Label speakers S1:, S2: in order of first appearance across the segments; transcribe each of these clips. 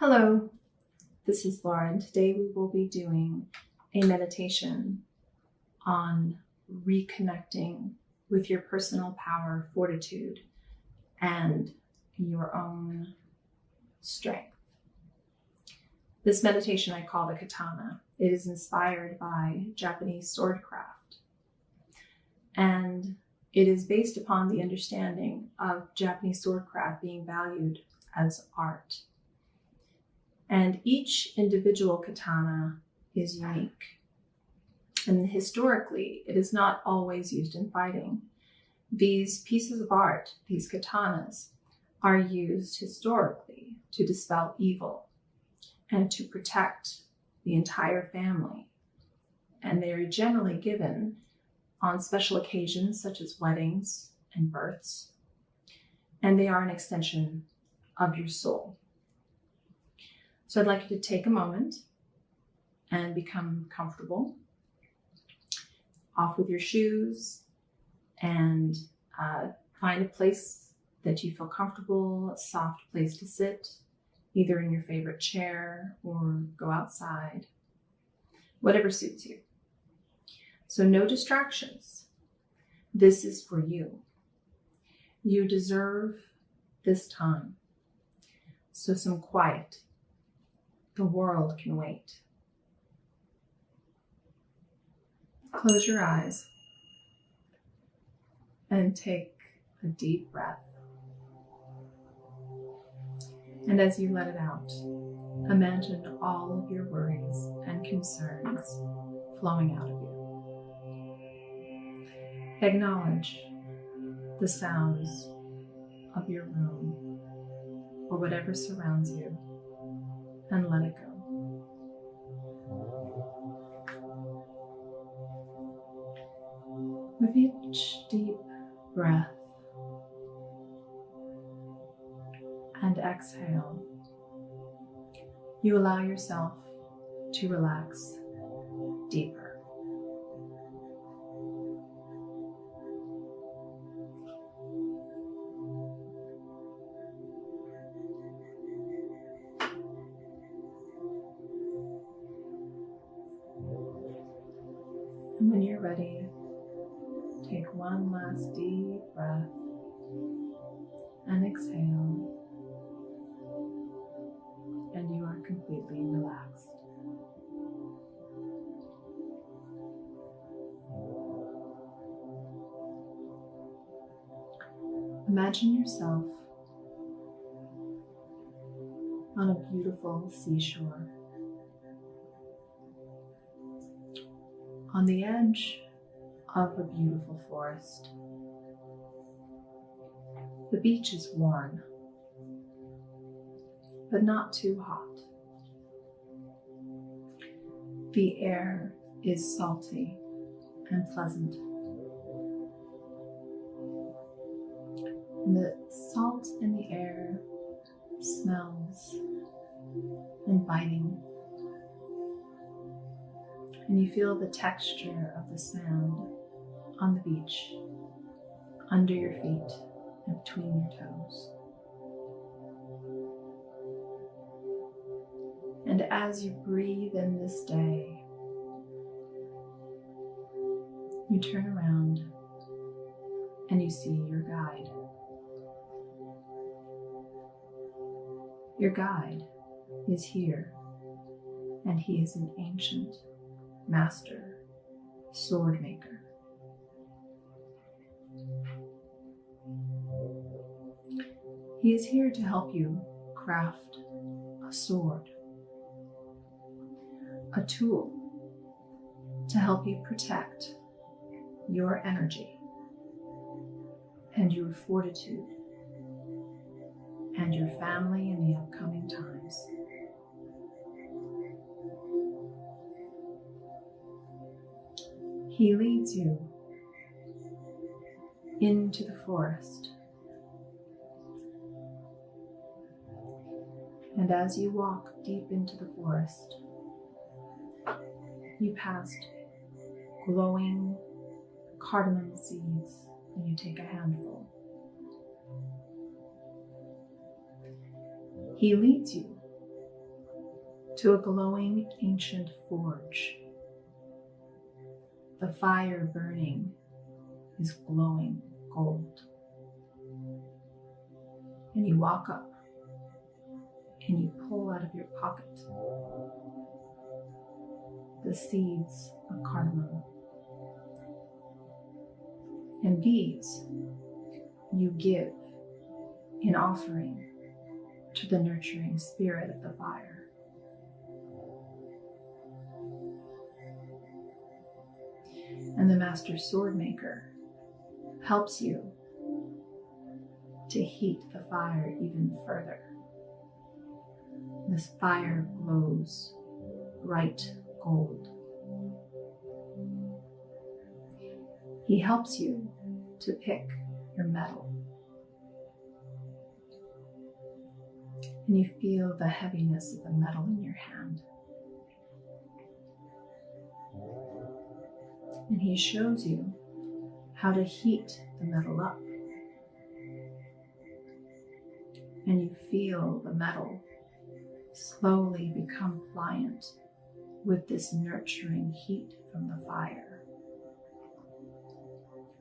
S1: Hello, this is Laura, and today we will be doing a meditation on reconnecting with your personal power, fortitude, and your own strength. This meditation I call the Katana. It is inspired by Japanese swordcraft, and it is based upon the understanding of Japanese swordcraft being valued as art. And each individual katana is unique. And historically, it is not always used in fighting. These pieces of art, these katanas, are used historically to dispel evil and to protect the entire family. And they are generally given on special occasions such as weddings and births. And they are an extension of your soul. So I'd like you to take a moment and become comfortable. Off with your shoes and find a place that you feel comfortable, a soft place to sit, either in your favorite chair or go outside, whatever suits you. So no distractions. This is for you. You deserve this time. So some quiet. The world can wait. Close your eyes and take a deep breath. And as you let it out, imagine all of your worries and concerns flowing out of you. Acknowledge the sounds of your room or whatever surrounds you, and let it go. With each deep breath and exhale, you allow yourself to relax deeper. And when you're ready, take one last deep breath and exhale, and you are completely relaxed. Imagine yourself on a beautiful seashore, on the edge of a beautiful forest. The beach is warm, but not too hot. The air is salty and pleasant. And the salt in the air smells inviting. And you feel the texture of the sand on the beach, under your feet and between your toes. And as you breathe in this day, you turn around and you see your guide. Your guide is here, and he is an ancient master sword maker. He is here to help you craft a sword, a tool to help you protect your energy and your fortitude and your family in the upcoming times. He leads you into the forest. And as you walk deep into the forest, you passed glowing cardamom seeds, and you take a handful. He leads you to a glowing ancient forge. The fire burning is glowing gold. And you walk up and you pull out of your pocket the seeds of cardamom. And these you give in offering to the nurturing spirit of the fire. And the master sword maker helps you to heat the fire even further. This fire glows bright gold. He helps you to pick your metal. And you feel the heaviness of the metal in your hand. And he shows you how to heat the metal up. And you feel the metal slowly become pliant with this nurturing heat from the fire.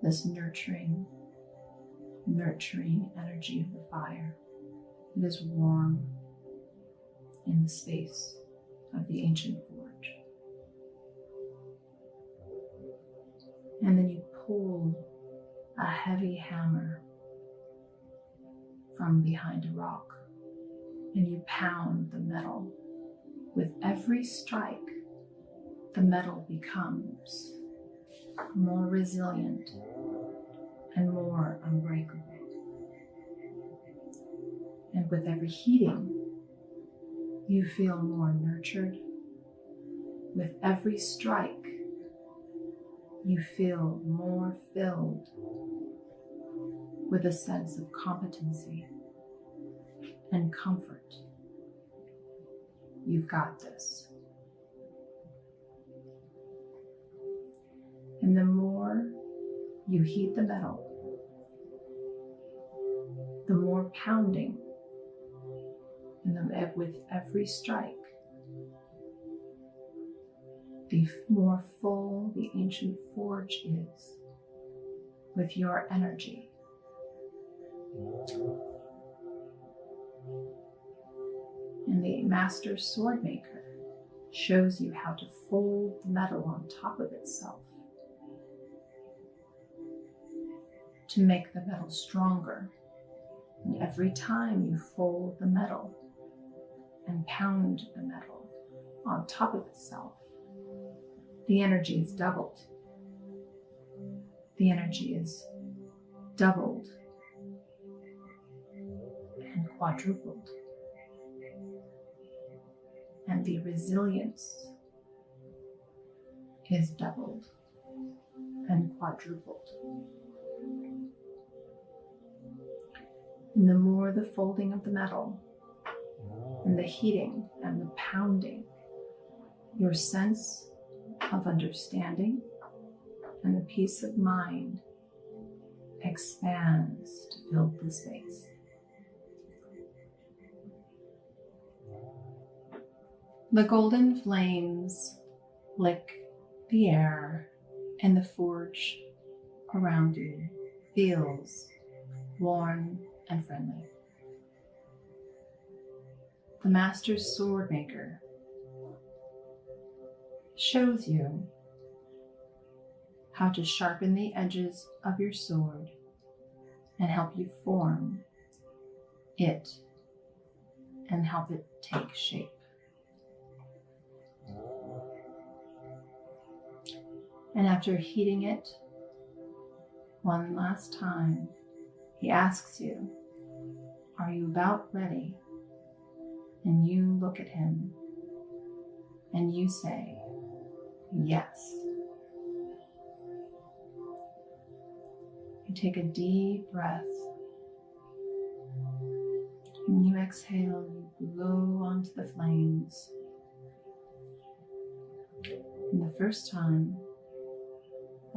S1: This nurturing energy of the fire. It is warm in the space of the ancient forge. And then you pull a heavy hammer from behind a rock and you pound the metal. With every strike, the metal becomes more resilient and more unbreakable. And with every heating, you feel more nurtured. With every strike, you feel more filled with a sense of competency and comfort. You've got this. And the more you heat the metal, the more pounding, and with every strike, the more full the ancient forge is with your energy. And the master sword maker shows you how to fold the metal on top of itself to make the metal stronger. And every time you fold the metal and pound the metal on top of itself, the energy is doubled. The energy is doubled and quadrupled. And the resilience is doubled and quadrupled. And the more the folding of the metal and the heating and the pounding, your sense of understanding and the peace of mind expands to fill the space. The golden flames lick the air, and the forge around you feels warm and friendly. The master sword maker shows you how to sharpen the edges of your sword and help you form it and help it take shape. And after heating it one last time, he asks you, are you about ready? And you look at him and you say, yes. You take a deep breath. When you exhale, you blow onto the flames. And the first time,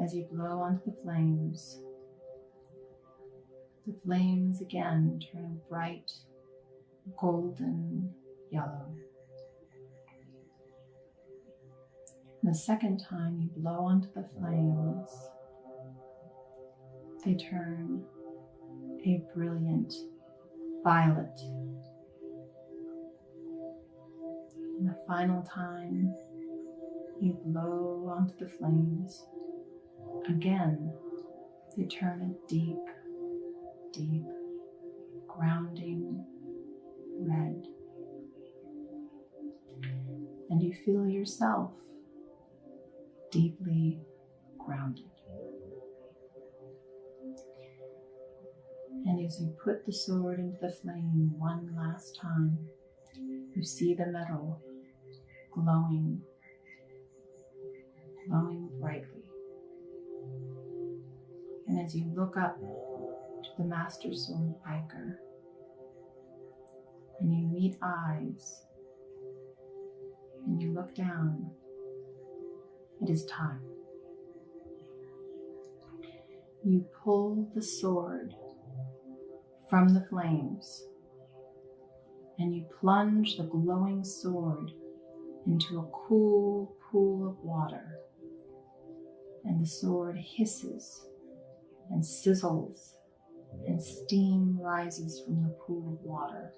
S1: as you blow onto the flames again turn bright golden yellow. The second time you blow onto the flames, they turn a brilliant violet. And the final time you blow onto the flames, again, they turn a deep, deep, grounding red. And you feel yourself deeply grounded. And as you put the sword into the flame one last time, you see the metal glowing brightly. And as you look up to the Master Sword Breaker and you meet eyes and you look down, it is time. You pull the sword from the flames and you plunge the glowing sword into a cool pool of water, and the sword hisses and sizzles and steam rises from the pool of water.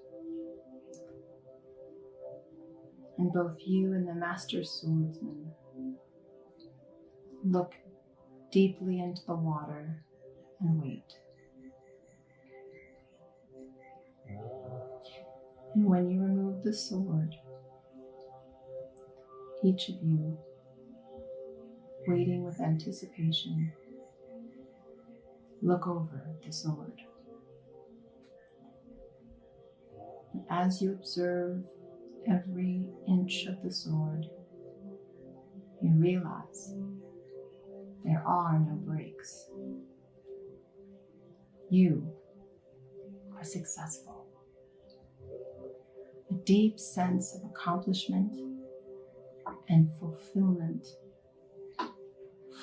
S1: And both you and the Master Swordsman look deeply into the water and wait. And when you remove the sword, each of you, waiting with anticipation, look over the sword. And as you observe every inch of the sword, you realize there are no breaks. You are successful. A deep sense of accomplishment and fulfillment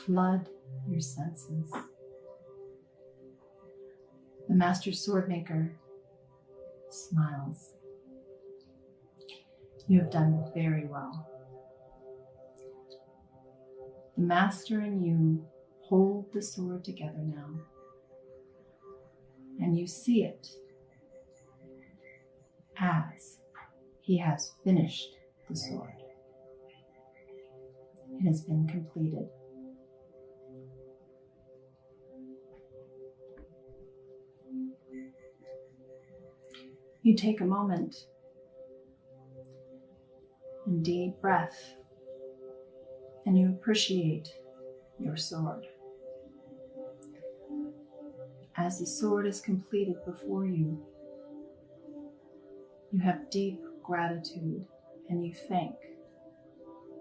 S1: flood your senses. The Master Swordmaker smiles. You have done very well. The Master and you hold the sword together now, and you see it as he has finished the sword. It has been completed. You take a moment and deep breath, and you appreciate your sword. As the sword is completed before you, you have deep gratitude and you thank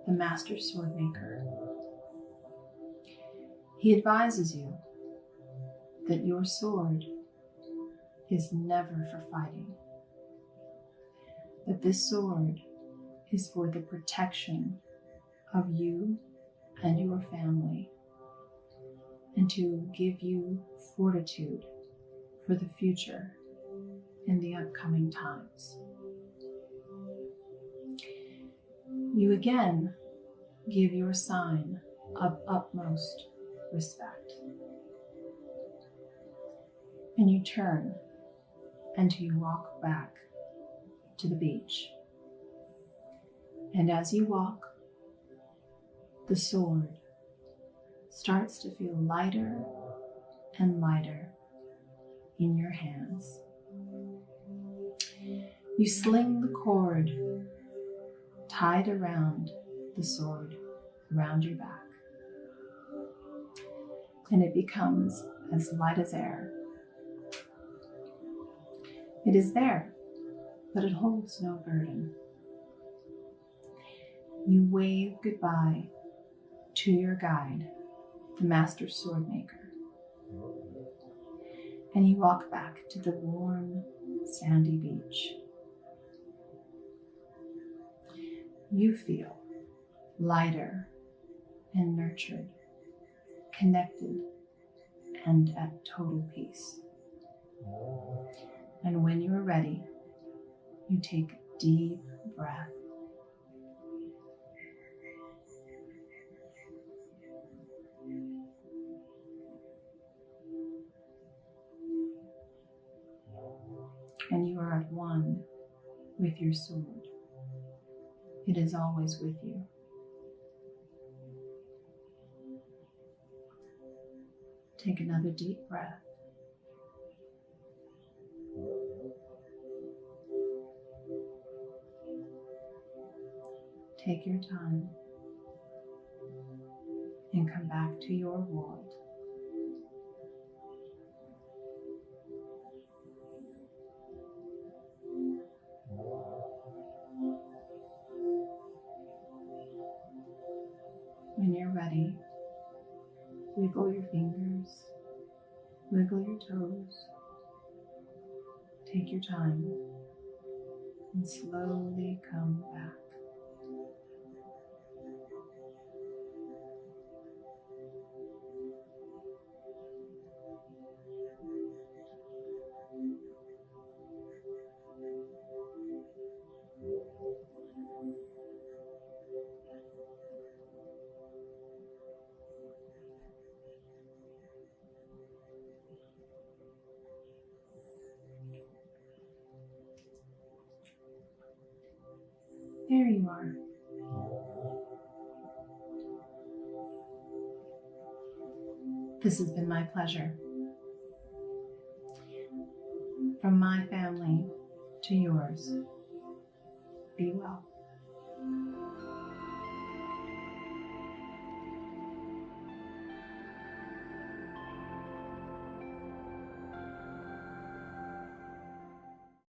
S1: the Master Swordmaker. He advises you that your sword is never for fighting, that this sword is for the protection of you and your family, and to give you fortitude for the future in the upcoming times. You again give your sign of utmost respect, and you turn and you walk back to the beach. And as you walk, the sword starts to feel lighter and lighter in your hands. You sling the cord tied around the sword around your back, and it becomes as light as air. It is there, but it holds no burden. You wave goodbye to your guide, the Master Swordmaker, and you walk back to the warm, sandy beach. You feel lighter and nurtured, connected, and at total peace. And when you are ready, you take a deep breath. and you are at one with your sword. It is always with you. Take another deep breath. Take your time and come back to your world. When you're ready, wiggle your fingers, wiggle your toes. Take your time and slowly come back. There you are. This has been my pleasure. From my family to yours, be well.